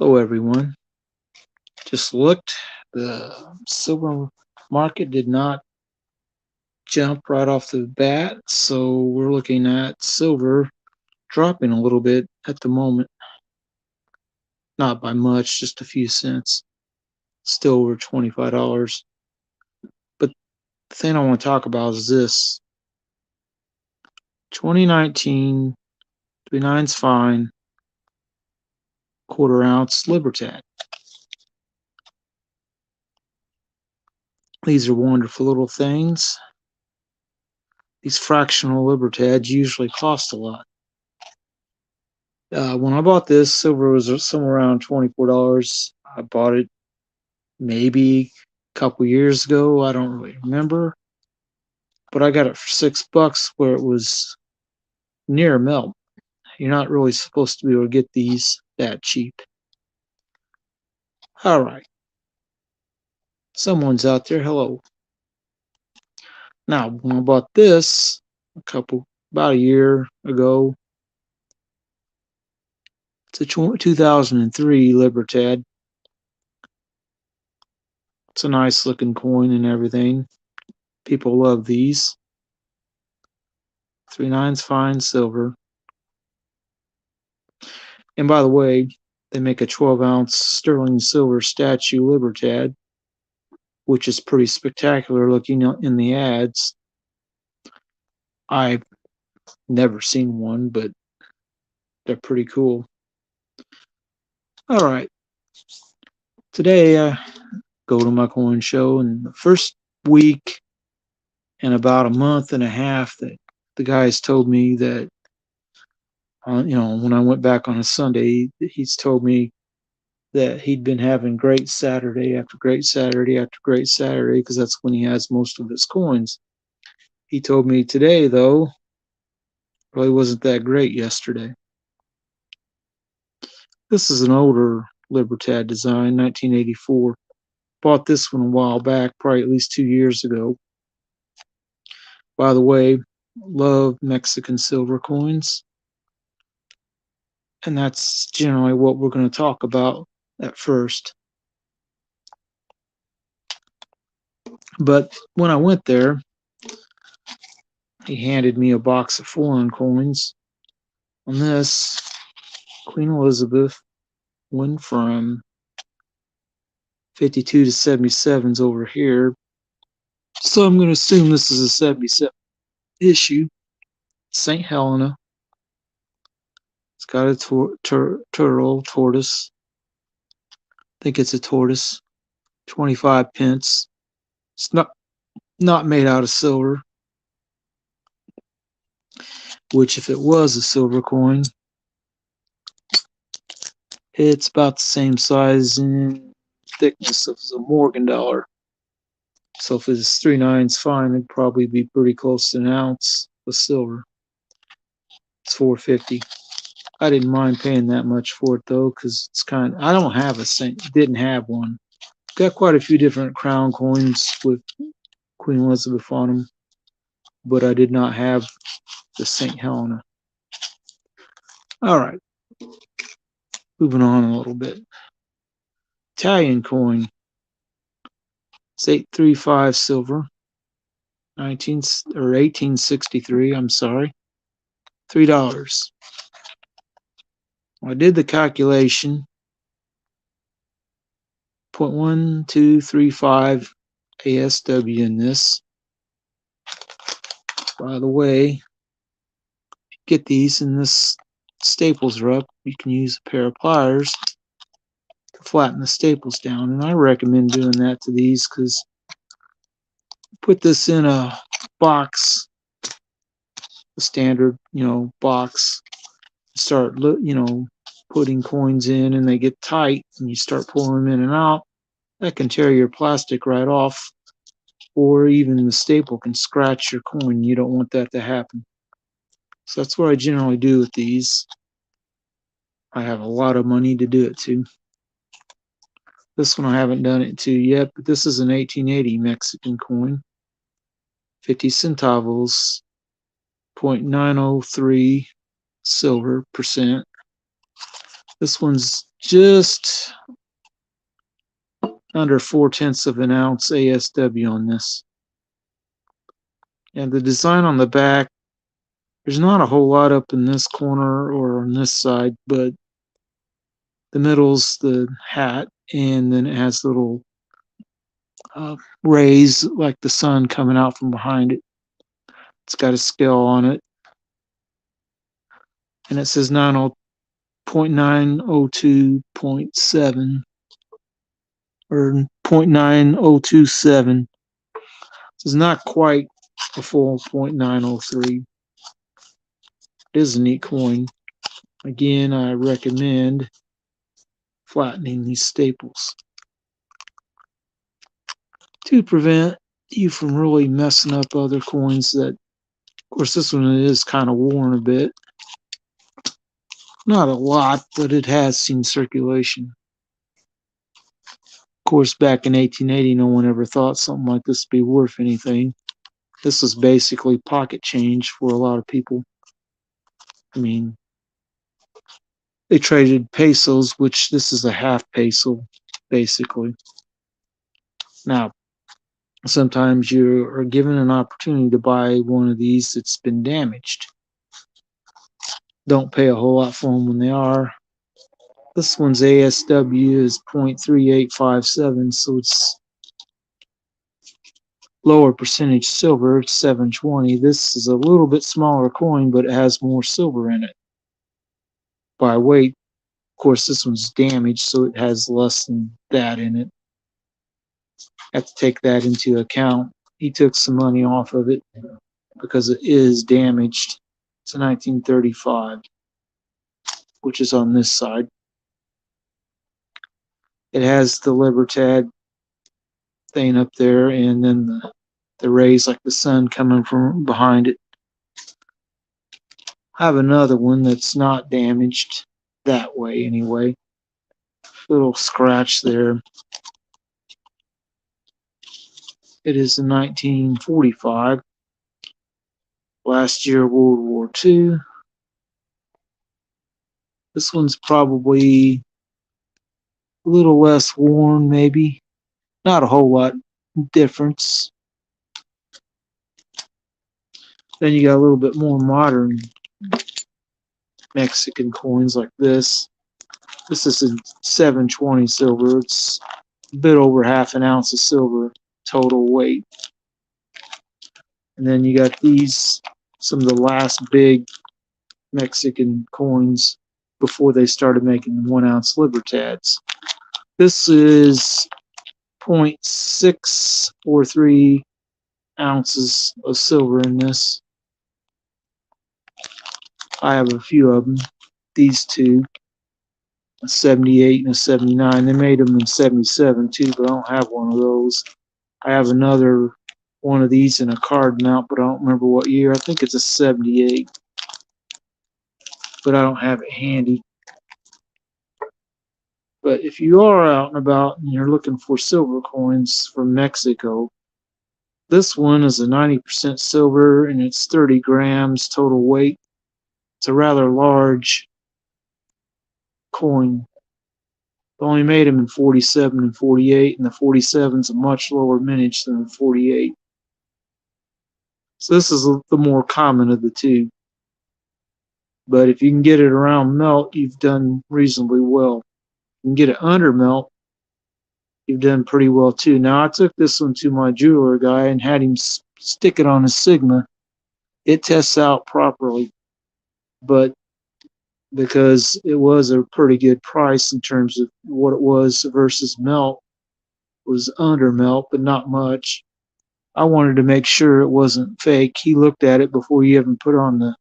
Hello everyone. Just looked. The silver market did not jump right off the bat, so we're looking at silver dropping a little bit at the moment. Not by much, just a few cents. Still over $25. But the thing I want to talk about is this. 2019 29's fine quarter ounce Libertad. These are wonderful little things. These fractional Libertads usually cost a lot. When I bought this, silver was somewhere around $24. I bought it maybe a couple years ago. I don't really remember, but I got it for $6 where it was near melt. You're not really supposed to be able to get these that cheap. All right, someone's out there. Hello. Now, when I bought this about a year ago, it's a 2003 Libertad. It's a nice looking coin and everything. People love these. 39's fine silver. And by the way, they make a 12-ounce sterling silver statue Libertad, which is pretty spectacular looking in the ads. I've never seen one, but they're pretty cool. All right. Today I go to my coin show, and the first week and about a month and a half that the guys told me that, when I went back on a Sunday, he's told me that he'd been having great Saturday after great Saturday after great Saturday because that's when he has most of his coins. He told me today, though, really wasn't that great yesterday. This is an older Libertad design, 1984. Bought this one a while back, probably at least 2 years ago. By the way, love Mexican silver coins. And that's generally what we're going to talk about at first. But when I went there, he handed me a box of foreign coins. On this, Queen Elizabeth went from 52 to 77s over here. So I'm going to assume this is a 77 issue. St. Helena. It's got a tortoise. I think it's a tortoise. 25 pence. It's not made out of silver. Which, if it was a silver coin, it's about the same size and thickness as a Morgan dollar. So if it's 3/9 fine, it'd probably be pretty close to an ounce of silver. It's $4.50. I didn't mind paying that much for it though, because I don't have didn't have one. Got quite a few different crown coins with Queen Elizabeth on them, but I did not have the St. Helena. All right, moving on a little bit. Italian coin. It's 835 silver, 1863. I'm sorry, $3. I did the calculation. 0.1235 ASW in this. By the way, get these and this staples are up, you can use a pair of pliers to flatten the staples down, and I recommend doing that to these because put this in a box, a standard box, start putting coins in and they get tight and you start pulling them in and out, that can tear your plastic right off, or even the staple can scratch your coin. You don't want that to happen. So that's what I generally do with these. I have a lot of money to do it to. This one I haven't done it to yet, but this is an 1880 Mexican coin. 50 centavos, 0.903 silver percent. This one's just under 4/10 of an ounce ASW on this. And the design on the back, there's not a whole lot up in this corner or on this side, but the middle's the hat, and then it has little rays like the sun coming out from behind it. It's got a scale on it, and it says 0.902.7 or 0.9027. It's not quite a full 0.903. It is a neat coin. Again, I recommend flattening these staples to prevent you from really messing up other coins that, of course, this one is kind of worn a bit. Not a lot, but it has seen circulation. Of course, back in 1880, no one ever thought something like this would be worth anything. This was basically pocket change for a lot of people. I mean, they traded pesos, which this is a half peso, basically. Now, sometimes you are given an opportunity to buy one of these that's been damaged. Don't pay a whole lot for them when they are. This one's ASW is 0.3857, so it's lower percentage silver. It's 720. This is a little bit smaller coin, but it has more silver in it by weight. Of course, this one's damaged, so it has less than that in it. Have to take that into account. He took some money off of it because it is damaged. It's a 1935, which is on this side. It has the Libertad thing up there, and then the rays like the sun coming from behind it. I have another one that's not damaged that way anyway. Little scratch there. It is in 1945. Last year, World War II. This one's probably a little less worn, maybe. Not a whole lot difference. Then you got a little bit more modern Mexican coins like this. This is a 720 silver. It's a bit over half an ounce of silver total weight. And then you got these, some of the last big Mexican coins before they started making 1 ounce Libertads. This is 0.643 ounces of silver in this. I have a few of them. These two, a 78 and a 79. They made them in 77 too, but I don't have one of those. I have another one of these in a card mount, but I don't remember what year. I think it's a 78, but I don't have it handy. But if you are out and about and you're looking for silver coins from Mexico, this one is a 90% silver and it's 30 grams total weight. It's a rather large coin. They only made them in 47 and 48, and the 47 is a much lower mintage than the 48. So this is the more common of the two. But if you can get it around melt, you've done reasonably well. If you can get it under melt, you've done pretty well too. Now, I took this one to my jeweler guy and had him stick it on a Sigma. It tests out properly, but because it was a pretty good price in terms of what it was versus melt, it was under melt, but not much. I wanted to make sure it wasn't fake. He looked at it before he even put on the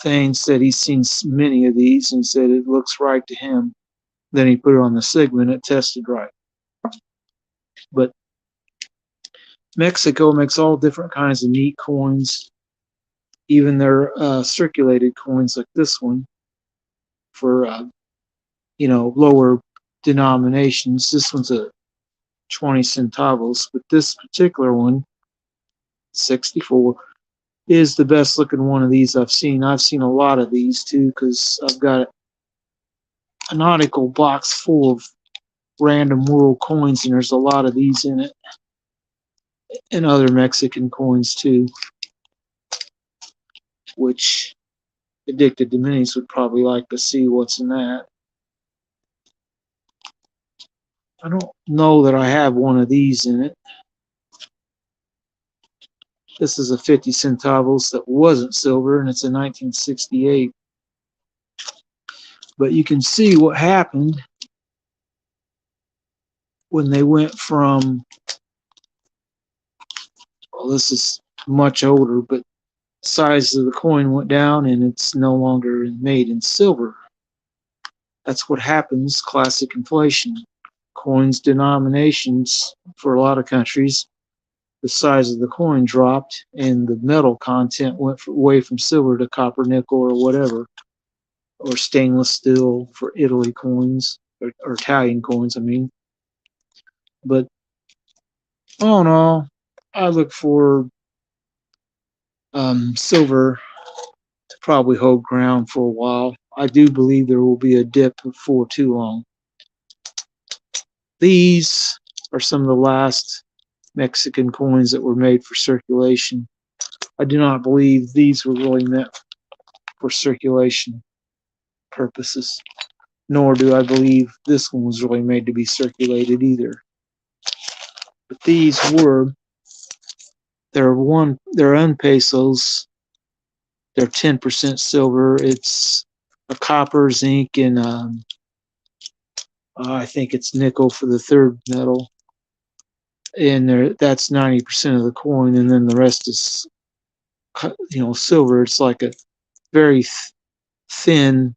thing, said he's seen many of these, and said it looks right to him. Then he put it on the Sigma and it tested right. But Mexico makes all different kinds of neat coins, even their circulated coins like this one for lower denominations. This one's a 20 centavos, but this particular one, 64, is the best looking one of these I've seen. I've seen a lot of these too because I've got nautical box full of random world coins, and there's a lot of these in it, and other Mexican coins too, which Addicted to Minis would probably like to see what's in that. I don't know that I have one of these in it. This is a 50 centavos that wasn't silver, and it's a 1968. But you can see what happened when they went from, well, this is much older, but the size of the coin went down and it's no longer made in silver. That's what happens, classic inflation. Coins denominations for a lot of countries, the size of the coin dropped and the metal content went away from silver to copper, nickel, or whatever, or stainless steel for Italy coins, or Italian coins, I mean. But all in all, I look for silver to probably hold ground for a while. I do believe there will be a dip before too long. These are some of the last Mexican coins that were made for circulation. I do not believe these were really meant for circulation purposes, nor do I believe this one was really made to be circulated either. But these were, they're 1 pesos. They're 10% silver. It's a copper, zinc, and I think it's nickel for the third metal. And that's 90% of the coin, and then the rest is, silver. It's like a very thin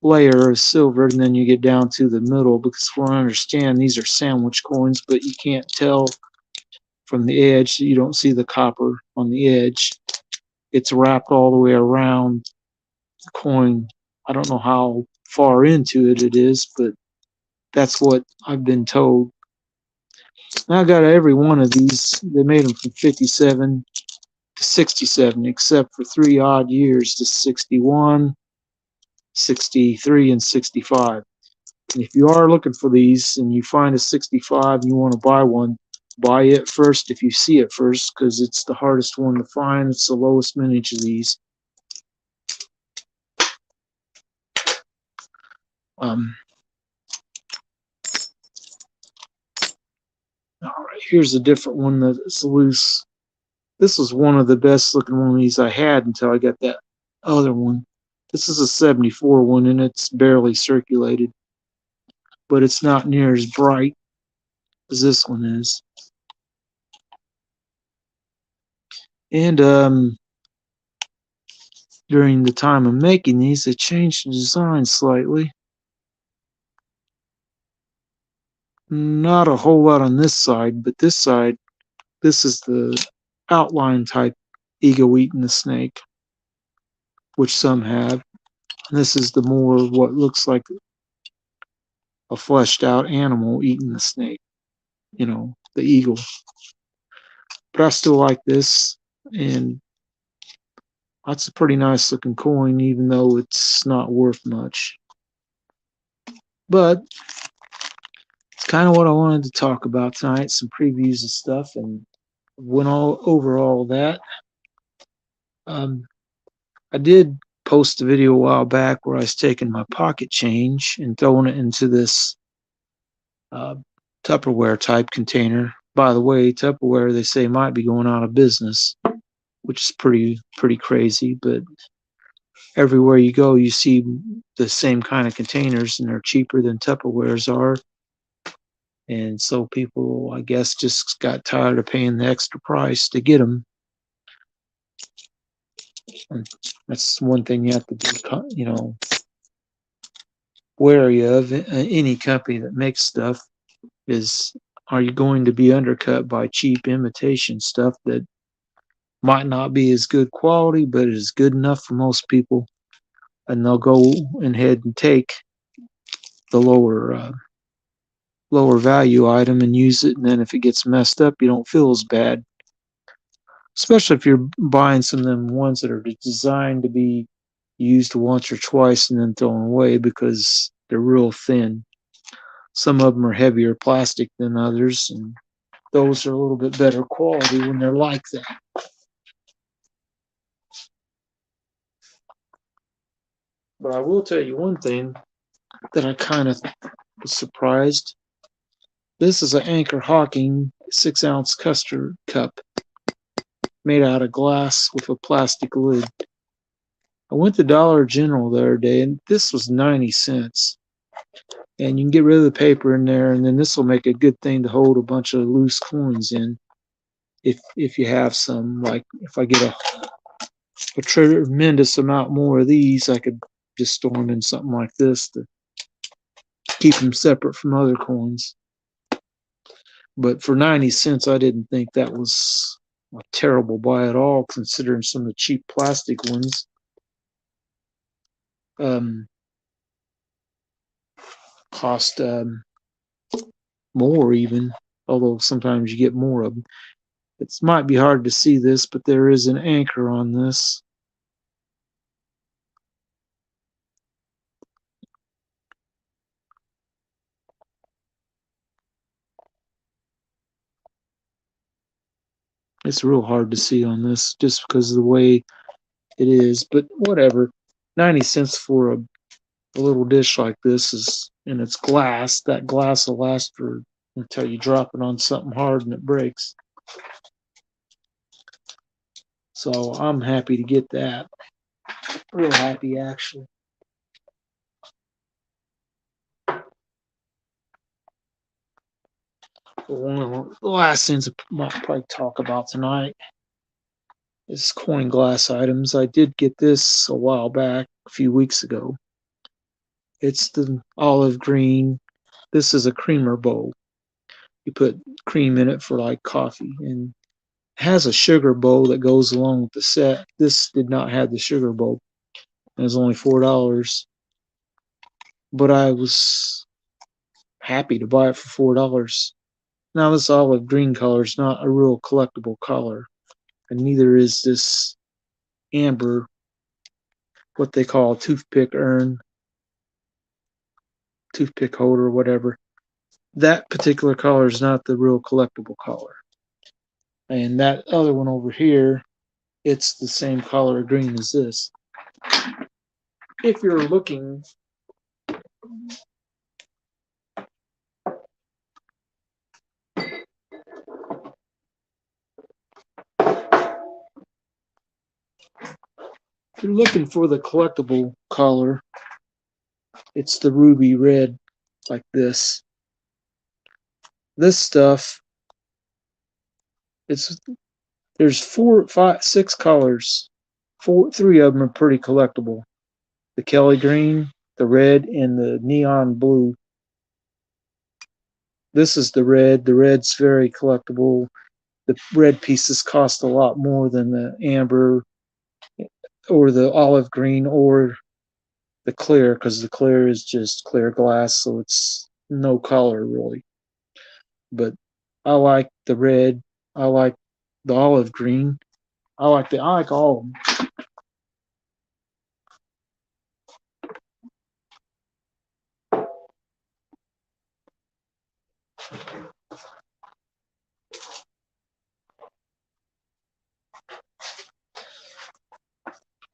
layer of silver, and then you get down to the middle, because from what I understand, these are sandwich coins, but you can't tell from the edge. You don't see the copper on the edge. It's wrapped all the way around the coin. I don't know how far into it is, but that's what I've been told. I got every one of these. They made them from 57 to 67, except for 3 odd years to 61, 63, and 65. And if you are looking for these and you find a 65 and you want to buy one, buy it first if you see it first, because it's the hardest one to find. It's the lowest mintage of these. All right, here's a different one that's loose. This was one of the best looking one of these I had until I got that other one. This is a 74 one, and it's barely circulated, but it's not near as bright as this one is. And during the time of making these, they changed the design slightly. Not a whole lot on this side, but this side, this is the outline type ego eating the snake, which some have. And this is the more what looks like a fleshed out animal eating the snake, the eagle. But I still like this, and that's a pretty nice looking coin, even though it's not worth much. But it's kind of what I wanted to talk about tonight, some previews and stuff, and went all over all that. I did post a video a while back where I was taking my pocket change and throwing it into this Tupperware type container. By the way, Tupperware, they say, might be going out of business, which is pretty crazy. But everywhere you go, you see the same kind of containers, and they're cheaper than Tupperwares are. And so people, I guess, just got tired of paying the extra price to get them. And that's one thing you have to be, wary of. Any company that makes stuff is, are you going to be undercut by cheap imitation stuff that might not be as good quality, but is good enough for most people, and they'll go ahead and take the lower value item and use it, and then if it gets messed up, you don't feel as bad. Especially if you're buying some of them ones that are designed to be used once or twice and then thrown away because they're real thin. Some of them are heavier plastic than others, and those are a little bit better quality when they're like that. But I will tell you one thing that I kind of was surprised. This is an Anchor Hocking 6-ounce custard cup made out of glass with a plastic lid. I went to Dollar General the other day, and this was 90 cents. And you can get rid of the paper in there, and then this will make a good thing to hold a bunch of loose coins in. If you have some, like if I get a tremendous amount more of these, I could just store them in something like this to keep them separate from other coins. But for 90 cents, I didn't think that was a terrible buy at all, considering some of the cheap plastic ones. Cost more even, although sometimes you get more of them. It might be hard to see this, but there is an anchor on this. It's real hard to see on this just because of the way it is, but whatever. 90 cents for a little dish like this is, and it's glass. That glass will last for until you drop it on something hard and it breaks. So I'm happy to get that. Real happy, actually. One of the last things I might probably talk about tonight is coin glass items. I did get this a while back, a few weeks ago. It's the olive green. This is a creamer bowl. You put cream in it for like coffee, and it has a sugar bowl that goes along with the set. This did not have the sugar bowl. It was only $4, but I was happy to buy it for $4. Now this olive green color is not a real collectible color, and neither is this amber, what they call a toothpick urn, toothpick holder, whatever. That particular color is not the real collectible color. And that other one over here, it's the same color green as this. If you're looking for the collectible color, it's the ruby red, like this. This stuff, there's 4, 5, 6 colors. 3 of them are pretty collectible. The Kelly green, the red, and the neon blue. This is the red. The red's very collectible. The red pieces cost a lot more than the amber or the olive green or the clear, because the clear is just clear glass, so it's no color really. But I like the red. I like the olive green. I like all of them.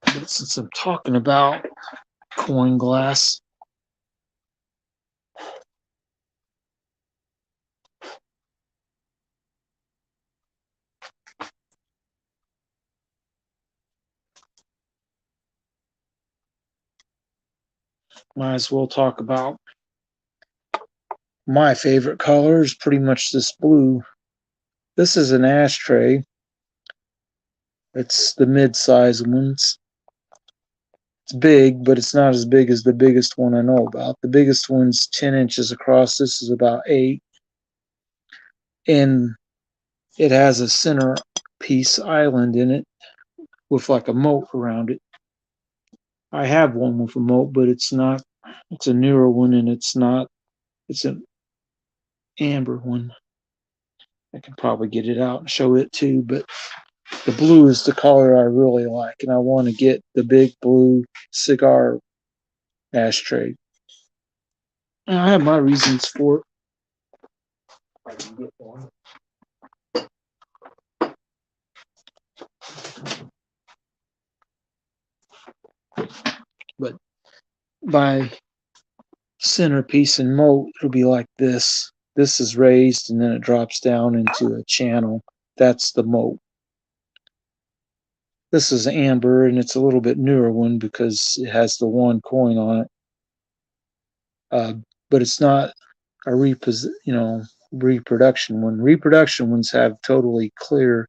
But since I'm talking about coin glass, might as well talk about my favorite color is pretty much this blue. This is an ashtray. It's the mid-size ones. It's big, but it's not as big as the biggest one I know about. The biggest one's 10 inches across. This is about 8. And it has a centerpiece island in it with like a moat around it. I have one with a moat, but it's a newer one, and it's an amber one. I can probably get it out and show it too, but The blue is the color I really like, and I want to get the big blue cigar ashtray. And I have my reasons for it. I can get one. But by centerpiece and moat, it'll be like this. This is raised and then it drops down into a channel. That's the moat. This is amber, and it's a little bit newer one because it has the one coin on it. But it's not a reproduction one. Reproduction ones have totally clear.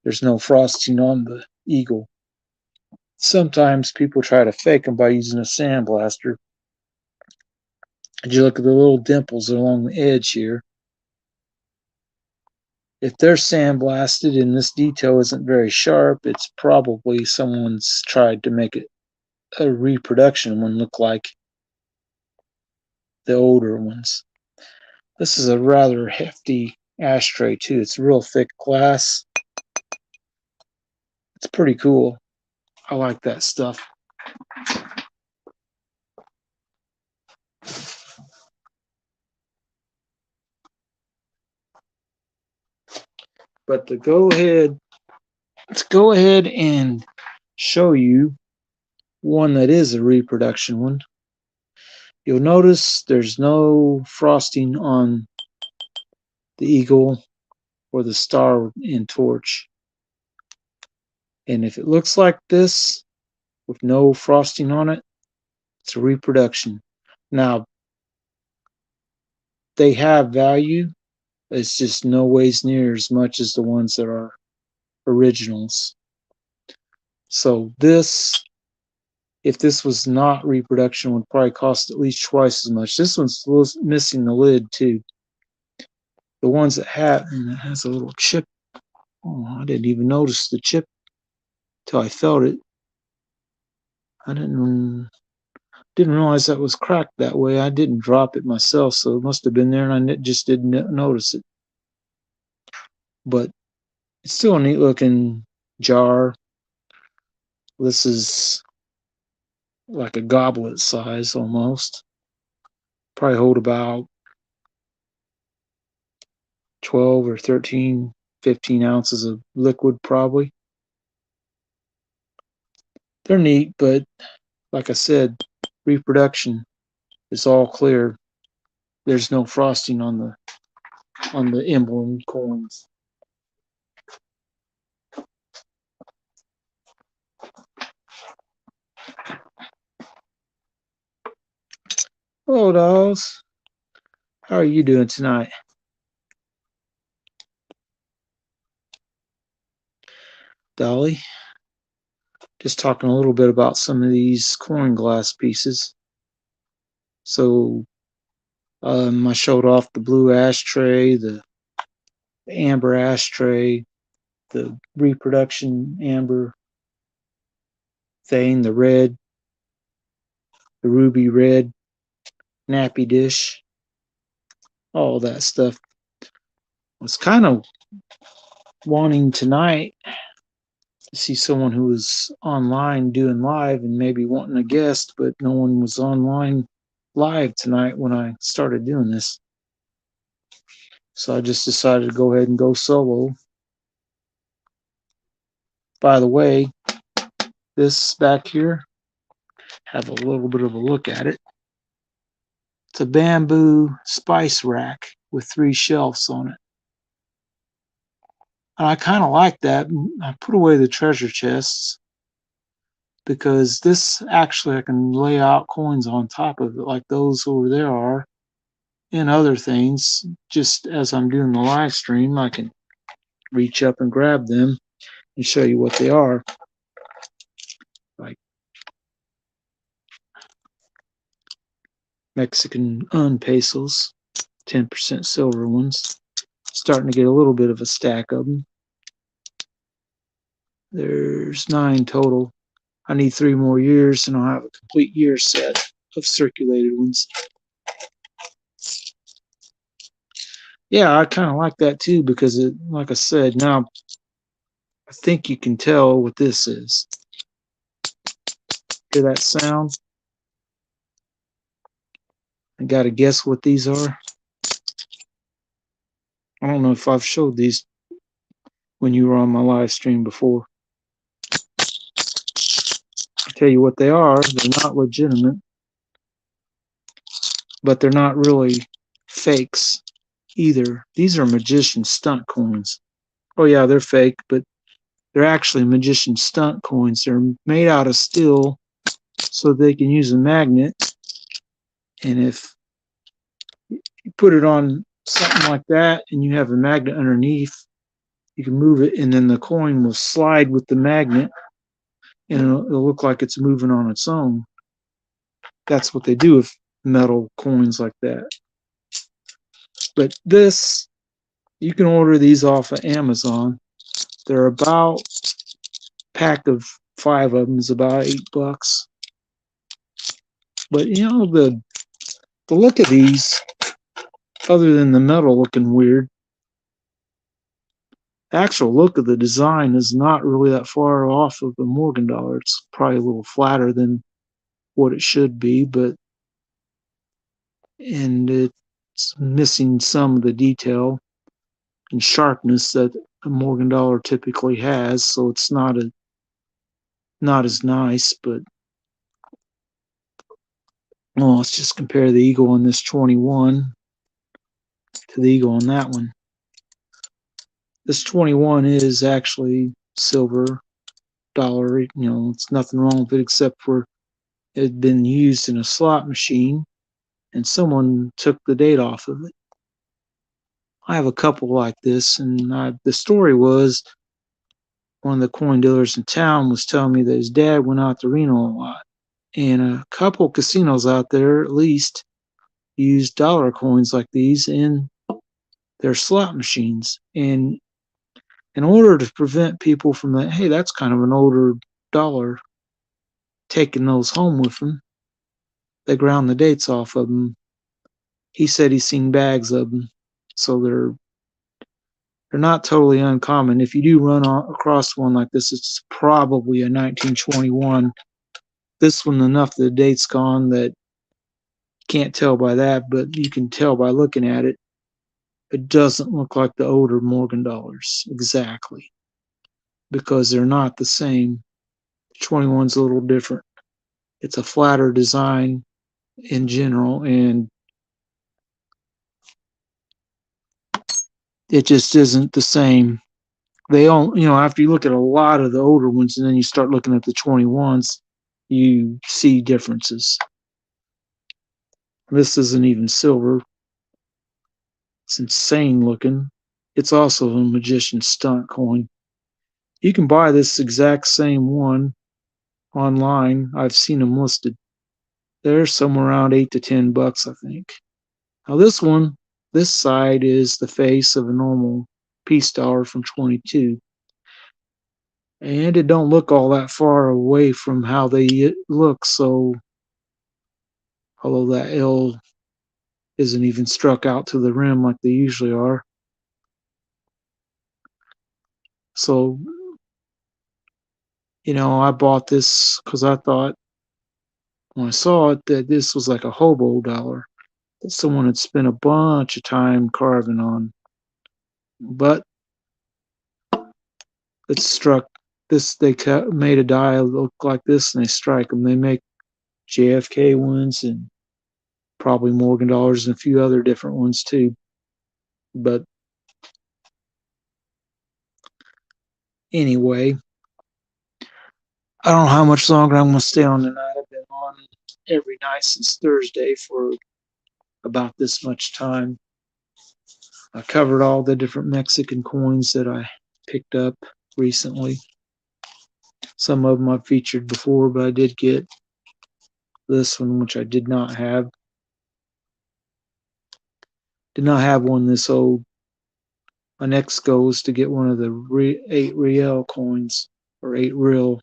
There's no frosting on the eagle. Sometimes people try to fake them by using a sandblaster. And you look at the little dimples along the edge here. If they're sandblasted and this detail isn't very sharp, it's probably someone's tried to make it a reproduction one look like the older ones. This is a rather hefty ashtray too. It's real thick glass. It's pretty cool. I like that stuff. But let's go ahead and show you one that is a reproduction one. You'll notice there's no frosting on the eagle or the star and torch. And if it looks like this with no frosting on it, it's a reproduction. Now, they have value. It's just no ways near as much as the ones that are originals. So this, if this was not reproduction, would probably cost at least twice as much. This one's missing the lid too. The ones that have, and it has a little chip. Oh, I didn't even notice the chip till I felt it. I didn't realize that was cracked that way. I didn't drop it myself, so it must have been there, and I just didn't notice it. But it's still a neat looking jar. This is like a goblet size almost. Probably hold about 12 or 13, 15 ounces of liquid probably. They're neat, but like I said, reproduction is all clear. There's no frosting on the emblem coins. Hello, dolls. How are you doing tonight? Dolly? Just talking a little bit about some of these coin glass pieces. So I showed off the blue ashtray, the amber ashtray, the reproduction amber thing, the red, the ruby red nappy dish, all that stuff. I was kind of wanting tonight to see someone who was online doing live and maybe wanting a guest, but no one was online live tonight when I started doing this. So I just decided to go ahead and go solo. By the way, this back here, have a little bit of a look at it. It's a bamboo spice rack with 3 shelves on it. And I kind of like that. I put away the treasure chests because this actually I can lay out coins on top of it like those over there are, and other things. Just as I'm doing the live stream, I can reach up and grab them and show you what they are. Like Mexican pesos, 10% silver ones. Starting to get a little bit of a stack of them. There's 9 total. I need 3 more years and I'll have a complete year set of circulated ones. Yeah, I kind of like that too because, like I said, now I think you can tell what this is. Hear that sound? I gotta guess what these are. I don't know if I've showed these when you were on my live stream before. I'll tell you what they are. They're not legitimate, but they're not really fakes either. These are magician stunt coins. Oh yeah, they're fake, but they're actually magician stunt coins. They're made out of steel so they can use a magnet. And if you put it on something like that and you have a magnet underneath, you can move it and then the coin will slide with the magnet and it'll look like it's moving on its own. That's what they do with metal coins like that. But this, you can order these off of Amazon. They're about, pack of 5 of them is about $8. But you know, the look of these, other than the metal looking weird, the actual look of the design is not really that far off of the Morgan dollar. It's probably a little flatter than what it should be, and it's missing some of the detail and sharpness that a Morgan dollar typically has, so it's not as nice. But well, let's just compare the eagle on this 21 to the eagle on that one. This 21 is actually silver dollar. It's nothing wrong with it except for it had been used in a slot machine and someone took the date off of it. I have a couple like this, and the story was one of the coin dealers in town was telling me that his dad went out to Reno a lot, and a couple casinos out there at least used dollar coins like these in their slot machines. And in order to prevent people from that, hey, that's kind of an older dollar, taking those home with them, they ground the dates off of them. He said he's seen bags of them, so they're not totally uncommon. If you do run across one like this, it's probably a 1921. This one, enough the date's gone that you can't tell by that, but you can tell by looking at it. It doesn't look like the older Morgan dollars exactly, because they're not the same. 21's a little different. It's a flatter design in general, and it just isn't the same. They all, after you look at a lot of the older ones and then you start looking at the 21s, you see differences. This isn't even silver. It's insane looking. It's also a magician stunt coin. You can buy this exact same one online. I've seen them listed. They're somewhere around $8 to $10, I think. Now this one, this side is the face of a normal peace dollar from 22. And it don't look all that far away from how they look, so although that L isn't even struck out to the rim like they usually are. So, I bought this because I thought when I saw it that this was like a hobo dollar that someone had spent a bunch of time carving on. But it's struck this, they made a die look like this and they strike them. They make JFK ones and probably Morgan dollars and a few other different ones too. But anyway, I don't know how much longer I'm going to stay on tonight. I've been on every night since Thursday for about this much time. I covered all the different Mexican coins that I picked up recently. Some of them I've featured before, but I did get this one, which I did not have. Did not have one this old. My next goal is to get one of the 8 real coins, or 8 real,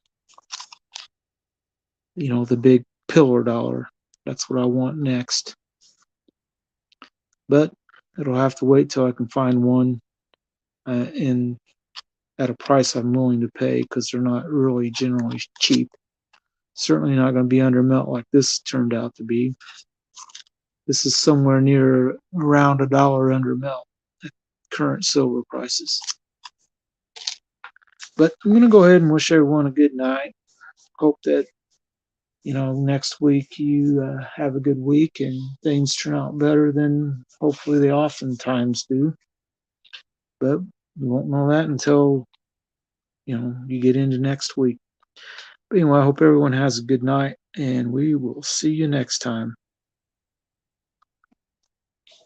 the big pillar dollar. That's what I want next. But it'll have to wait till I can find one in at a price I'm willing to pay, because they're not really generally cheap. Certainly not going to be under melt like this turned out to be. This is somewhere near around $1 under melt at current silver prices. But I'm going to go ahead and wish everyone a good night. Hope that, next week you have a good week and things turn out better than hopefully they oftentimes do. But we won't know that until, you get into next week. But anyway, I hope everyone has a good night, and we will see you next time.